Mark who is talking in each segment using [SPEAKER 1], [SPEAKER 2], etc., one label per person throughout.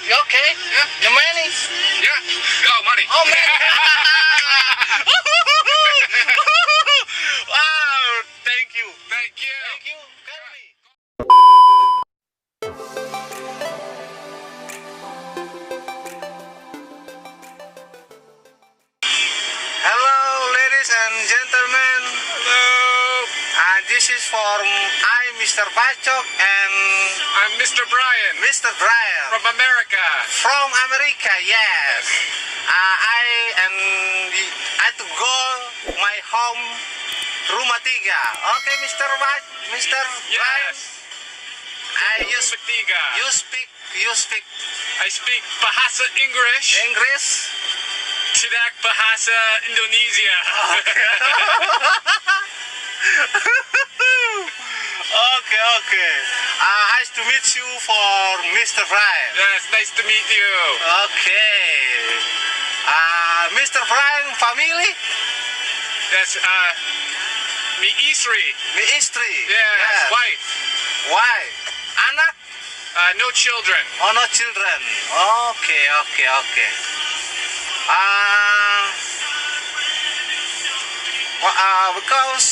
[SPEAKER 1] Okay.
[SPEAKER 2] Yeah.
[SPEAKER 1] The money.
[SPEAKER 2] Yeah. Oh, money.
[SPEAKER 1] Oh man. Wow. Thank you.
[SPEAKER 2] Thank you.
[SPEAKER 1] Thank you. Tell me. Hello, ladies and gentlemen.
[SPEAKER 2] Hello.
[SPEAKER 1] This is for Mr. Pacok and
[SPEAKER 2] I'm Mr. Brian
[SPEAKER 1] Mr. Brian
[SPEAKER 2] from America.
[SPEAKER 1] from America. Yes. I to go my home Rumah Tiga. Okay, Mr. Brian.
[SPEAKER 2] Yes.
[SPEAKER 1] You
[SPEAKER 2] Matiga.
[SPEAKER 1] speak
[SPEAKER 2] I speak Bahasa English.
[SPEAKER 1] English.
[SPEAKER 2] Tidak Bahasa Indonesia.
[SPEAKER 1] Okay. Nice to meet you for Mr. Brian.
[SPEAKER 2] Yes, nice to meet you.
[SPEAKER 1] Okay. Mr. Brian, family?
[SPEAKER 2] Yes, mi istri.
[SPEAKER 1] Mi istri.
[SPEAKER 2] Yes, wife.
[SPEAKER 1] Why? Anak?
[SPEAKER 2] No children.
[SPEAKER 1] Oh, no children. Okay. Because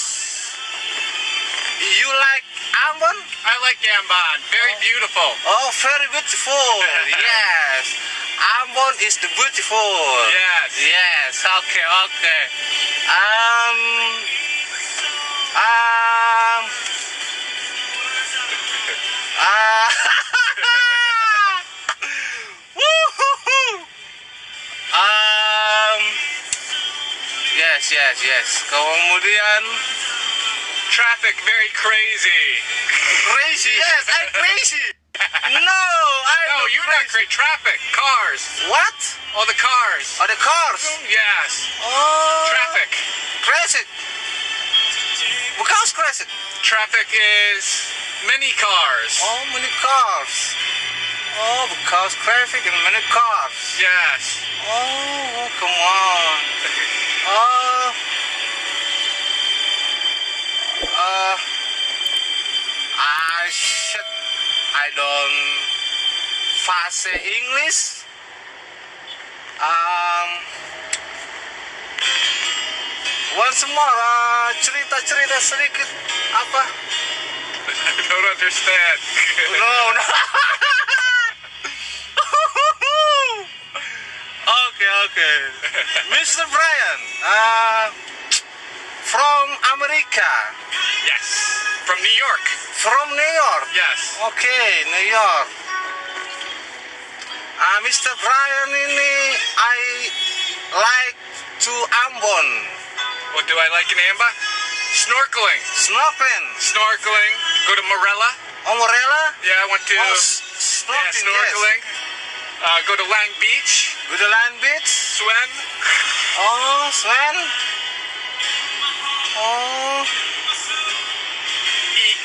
[SPEAKER 1] you like Ambon?
[SPEAKER 2] I like Ambon. Very beautiful.
[SPEAKER 1] Oh, very beautiful. Yes. Ambon is the beautiful.
[SPEAKER 2] Yes.
[SPEAKER 1] Okay. Woohoo! Yes. Kemudian
[SPEAKER 2] Traffic very crazy.
[SPEAKER 1] crazy. Yes, I'm crazy. No,
[SPEAKER 2] No, you're not crazy. Traffic. Cars.
[SPEAKER 1] What?
[SPEAKER 2] All the cars.
[SPEAKER 1] Oh, the cars.
[SPEAKER 2] Yes.
[SPEAKER 1] Oh.
[SPEAKER 2] Traffic.
[SPEAKER 1] Crazy. Because crazy.
[SPEAKER 2] Traffic is many cars.
[SPEAKER 1] Oh, many cars. Oh, because traffic and many cars.
[SPEAKER 2] Yes.
[SPEAKER 1] Oh, come on. Oh. I don't fast English. Once more, cerita sedikit apa?
[SPEAKER 2] I don't understand.
[SPEAKER 1] No. Okay. Mr. Brian, from America.
[SPEAKER 2] Yes. From New York.
[SPEAKER 1] From New York.
[SPEAKER 2] Yes.
[SPEAKER 1] Okay, New York. Mr. Brian ini I like to Ambon.
[SPEAKER 2] What do I like in Amba? Snorkeling.
[SPEAKER 1] Snorkeling.
[SPEAKER 2] Go to Morella.
[SPEAKER 1] Oh, Morella?
[SPEAKER 2] Yeah, I went to
[SPEAKER 1] Snorkeling.
[SPEAKER 2] snorkeling. Go to Lang Beach.
[SPEAKER 1] Yes. Land Beach.
[SPEAKER 2] Swen.
[SPEAKER 1] Oh, Sven. Oh,
[SPEAKER 2] Eat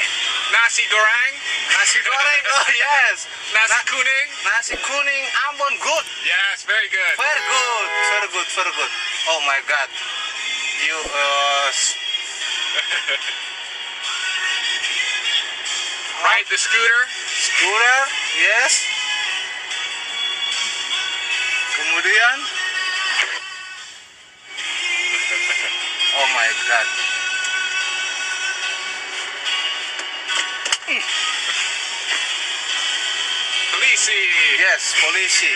[SPEAKER 2] nasi goreng.
[SPEAKER 1] nasi goreng. Oh, yes.
[SPEAKER 2] Nasi kuning.
[SPEAKER 1] Nasi kuning Ambon good.
[SPEAKER 2] Yes, very good.
[SPEAKER 1] Very good. Oh my God. You
[SPEAKER 2] Ride the scooter.
[SPEAKER 1] scooter, yes. Kemudian, oh my God.
[SPEAKER 2] Polisi.
[SPEAKER 1] Yes, polisi.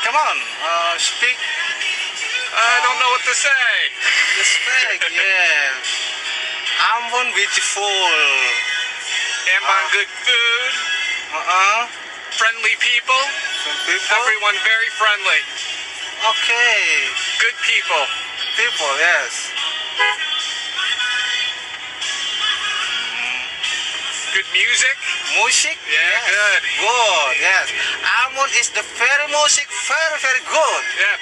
[SPEAKER 1] Come on, speak.
[SPEAKER 2] I don't know what to say.
[SPEAKER 1] Speak, yes. Ambon beautiful.
[SPEAKER 2] Ambon good food. Friendly people.
[SPEAKER 1] Some people.
[SPEAKER 2] Everyone very friendly.
[SPEAKER 1] Okay.
[SPEAKER 2] Good people.
[SPEAKER 1] People, yes.
[SPEAKER 2] Good music.
[SPEAKER 1] Music?
[SPEAKER 2] Yeah,
[SPEAKER 1] yes.
[SPEAKER 2] good.
[SPEAKER 1] Good, yes. Ambon is the very music, very good.
[SPEAKER 2] Yeah.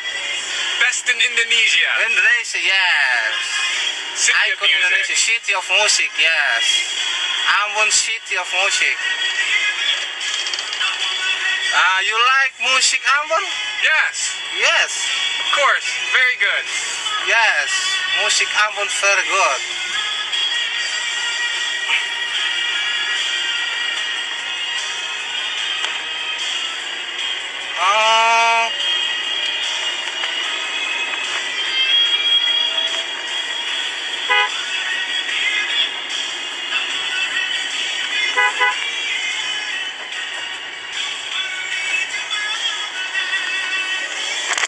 [SPEAKER 2] Best in Indonesia.
[SPEAKER 1] Indonesia, yes.
[SPEAKER 2] City of
[SPEAKER 1] Icon Indonesia,
[SPEAKER 2] music.
[SPEAKER 1] city of music, yes. Ambon city of music. You like music Ambon?
[SPEAKER 2] Yes.
[SPEAKER 1] Yes.
[SPEAKER 2] Of course, very good.
[SPEAKER 1] Yes, musik Ambon very good. Oh,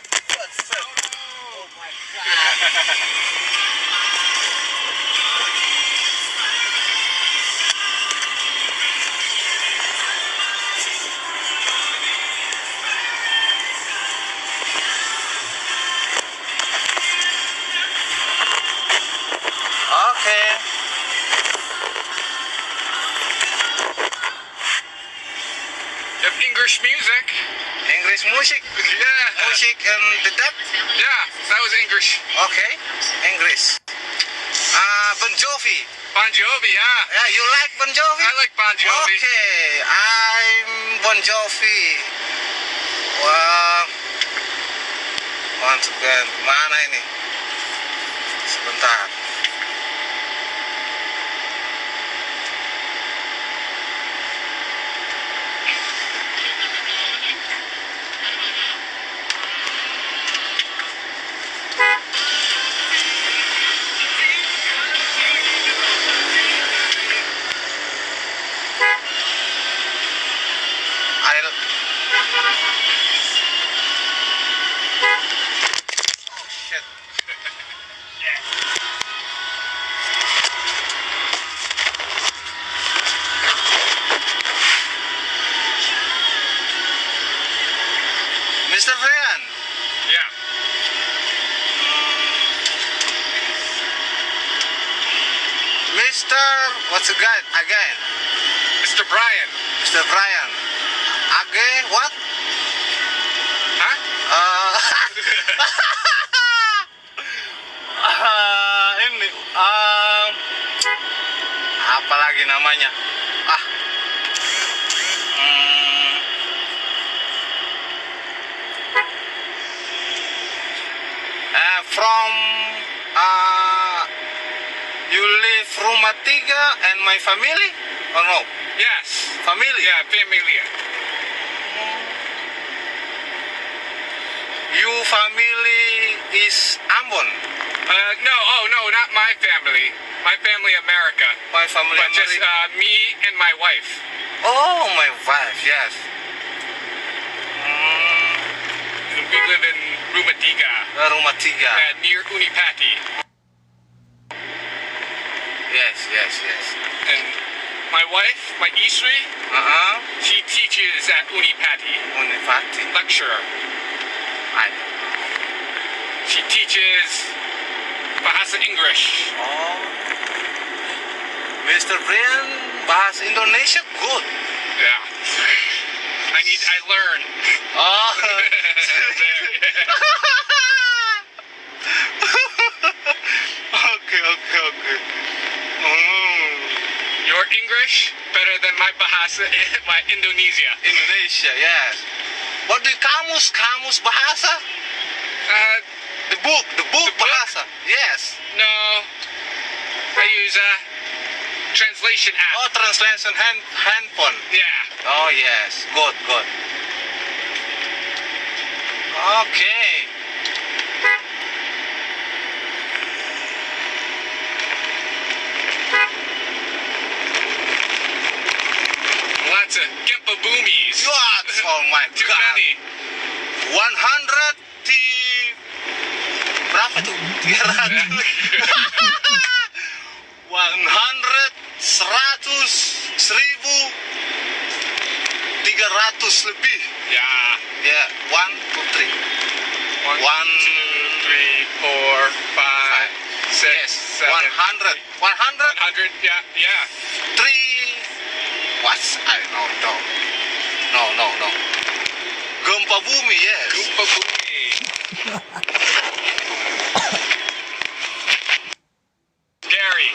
[SPEAKER 1] oh my God. Okay.
[SPEAKER 2] You have English music.
[SPEAKER 1] English music.
[SPEAKER 2] Yeah.
[SPEAKER 1] Music and the depth.
[SPEAKER 2] Yeah, that was English.
[SPEAKER 1] Okay. English. Bon Jovi.
[SPEAKER 2] Bon Jovi, yeah.
[SPEAKER 1] Yeah, you like Bon Jovi?
[SPEAKER 2] I like Bon Jovi.
[SPEAKER 1] Okay, I'm Bon Jovi. Wah, once again, mana ini? Sebentar. Oh shit. Mr. Brian,
[SPEAKER 2] Yeah.
[SPEAKER 1] Mr. What's the guy again?
[SPEAKER 2] Mr. Brian.
[SPEAKER 1] Mr. Brian. Again, what?
[SPEAKER 2] Huh?
[SPEAKER 1] Ini apa lagi namanya? From you live rumah tiga and my family or no?
[SPEAKER 2] Yes.
[SPEAKER 1] Family?
[SPEAKER 2] Yeah, familia.
[SPEAKER 1] You family is Ambon.
[SPEAKER 2] No, not my family. My family, America.
[SPEAKER 1] My family
[SPEAKER 2] But just
[SPEAKER 1] America.
[SPEAKER 2] me and my wife.
[SPEAKER 1] Oh, my wife, yes.
[SPEAKER 2] We live in Rumatiga,
[SPEAKER 1] Rumah tiga.
[SPEAKER 2] near Unipati.
[SPEAKER 1] Yes.
[SPEAKER 2] And my wife, my Isri, she teaches at Unipati,
[SPEAKER 1] Unipati.
[SPEAKER 2] lecturer.
[SPEAKER 1] I
[SPEAKER 2] She teaches Bahasa English.
[SPEAKER 1] Oh. Mr. Brian, bahasa Indonesia good.
[SPEAKER 2] Yeah. I learn.
[SPEAKER 1] Oh.
[SPEAKER 2] There, yeah.
[SPEAKER 1] Okay.
[SPEAKER 2] Your English better than my Bahasa, my Indonesia.
[SPEAKER 1] Indonesia, yes. What do kamus bahasa? The book bahasa. Yes.
[SPEAKER 2] No, I use a translation app.
[SPEAKER 1] Oh, translation handphone.
[SPEAKER 2] Yeah.
[SPEAKER 1] Oh, yes. Good. Okay.
[SPEAKER 2] Lots of Gempa Boomies.
[SPEAKER 1] What? Oh my
[SPEAKER 2] Too
[SPEAKER 1] God.
[SPEAKER 2] many.
[SPEAKER 1] 100 berapa tuh? 300. 100, 100, 1000, 300 lebih.
[SPEAKER 2] Yeah.
[SPEAKER 1] Yeah, 1, 2, 3.
[SPEAKER 2] 1, 2, 3, 4, 5, 6,
[SPEAKER 1] Yes,
[SPEAKER 2] 7,
[SPEAKER 1] 100. 100,
[SPEAKER 2] 100. Yeah.
[SPEAKER 1] 3. What's I don't know. No. Gempa bumi, yes.
[SPEAKER 2] Gempa Boomy. Gary.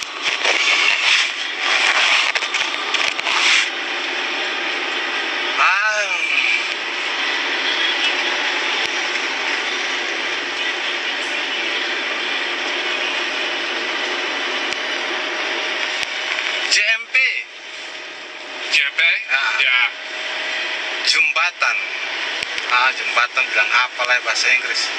[SPEAKER 1] Batam bilang apa lah bahasa Inggris.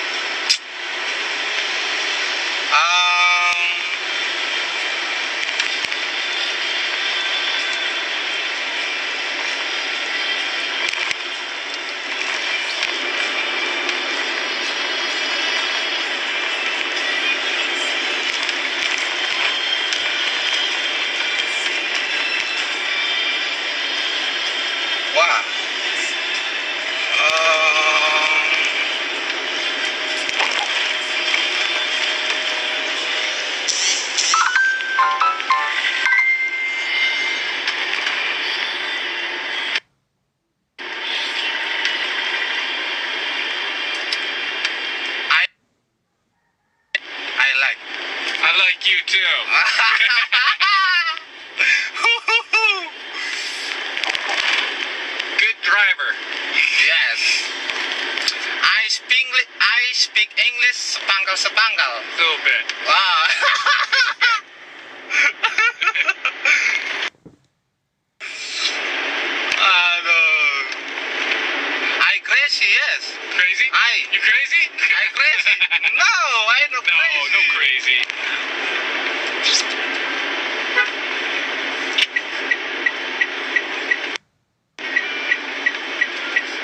[SPEAKER 1] Wah. I like.
[SPEAKER 2] I like you too. Good driver.
[SPEAKER 1] Yes. I speak English sepanggal-sepanggal.
[SPEAKER 2] A little bit.
[SPEAKER 1] Wow. Aduh. I crazy, yes.
[SPEAKER 2] Crazy? You crazy?
[SPEAKER 1] I crazy. No, I no
[SPEAKER 2] No,
[SPEAKER 1] crazy.
[SPEAKER 2] no crazy.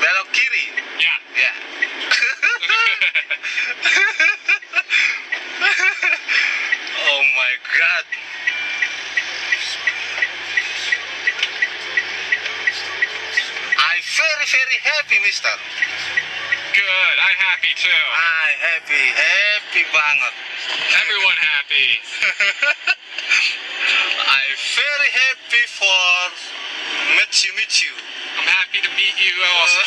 [SPEAKER 1] Belok kiri.
[SPEAKER 2] Yeah.
[SPEAKER 1] Yeah. Oh my God. I very happy, Mister.
[SPEAKER 2] Good. I'm happy too.
[SPEAKER 1] I happy banget.
[SPEAKER 2] Everyone happy.
[SPEAKER 1] I very happy for meet you.
[SPEAKER 2] I'm happy to meet you also.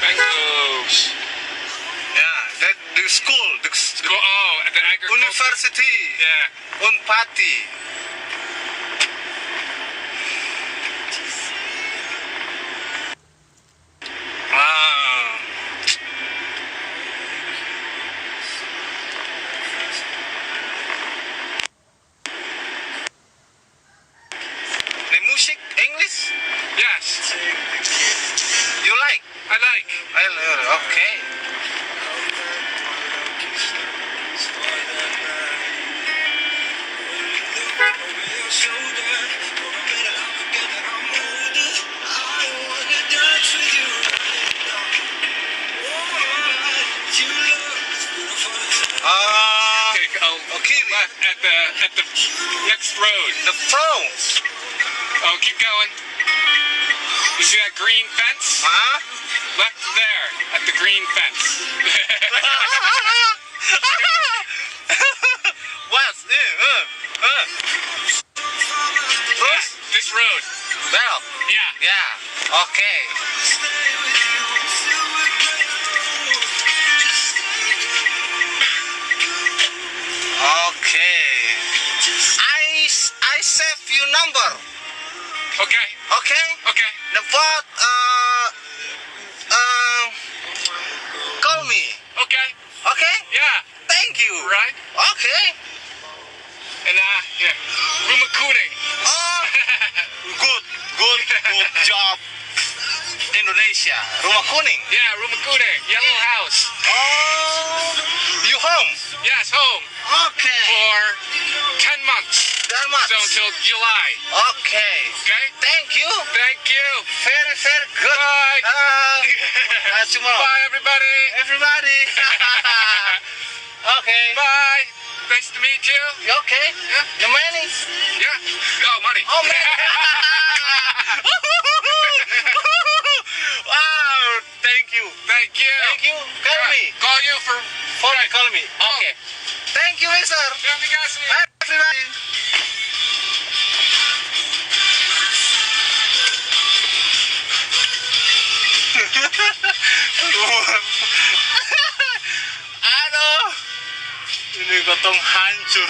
[SPEAKER 2] Mangoes.
[SPEAKER 1] Yeah, that the school,
[SPEAKER 2] Go, oh, at the agriculture.
[SPEAKER 1] university,
[SPEAKER 2] Yeah.
[SPEAKER 1] Unpati. Ah. The music English
[SPEAKER 2] Yes.
[SPEAKER 1] you like?
[SPEAKER 2] I like.
[SPEAKER 1] Okay.
[SPEAKER 2] Take a
[SPEAKER 1] okay.
[SPEAKER 2] left at the next road.
[SPEAKER 1] The phones.
[SPEAKER 2] Oh, keep going. You see that green fence?
[SPEAKER 1] Huh?
[SPEAKER 2] Left there at the green fence.
[SPEAKER 1] What?
[SPEAKER 2] Yeah, this road.
[SPEAKER 1] Well,
[SPEAKER 2] Yeah.
[SPEAKER 1] yeah. Okay. Okay. I save your number.
[SPEAKER 2] Okay.
[SPEAKER 1] Okay.
[SPEAKER 2] Okay.
[SPEAKER 1] The bot. Call me.
[SPEAKER 2] Okay.
[SPEAKER 1] Okay.
[SPEAKER 2] Yeah.
[SPEAKER 1] Thank you.
[SPEAKER 2] Right.
[SPEAKER 1] Okay.
[SPEAKER 2] And yeah. Rumakuning.
[SPEAKER 1] Oh, good job. Indonesia. Rumah kuning.
[SPEAKER 2] Yeah, Rumakuning. Yellow house.
[SPEAKER 1] Oh, you home?
[SPEAKER 2] Yes, home
[SPEAKER 1] Okay.
[SPEAKER 2] for 10 months.
[SPEAKER 1] That much.
[SPEAKER 2] So until July.
[SPEAKER 1] Okay.
[SPEAKER 2] Okay.
[SPEAKER 1] Thank you.
[SPEAKER 2] Thank you.
[SPEAKER 1] Very good.
[SPEAKER 2] Bye.
[SPEAKER 1] Tomorrow.
[SPEAKER 2] Bye, everybody.
[SPEAKER 1] Everybody. Okay.
[SPEAKER 2] Bye. Nice to meet you.
[SPEAKER 1] You okay?
[SPEAKER 2] Yeah.
[SPEAKER 1] Your money?
[SPEAKER 2] Yeah. Oh, money.
[SPEAKER 1] Oh man. Wow. Thank you.
[SPEAKER 2] Thank you.
[SPEAKER 1] Thank you. Call
[SPEAKER 2] Yeah.
[SPEAKER 1] me.
[SPEAKER 2] Call you for.
[SPEAKER 1] Call me. Okay. Thank you, mister.
[SPEAKER 2] Terima kasih.
[SPEAKER 1] Bye, everybody. Aduh, ini gotong hancur.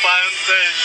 [SPEAKER 1] pantai.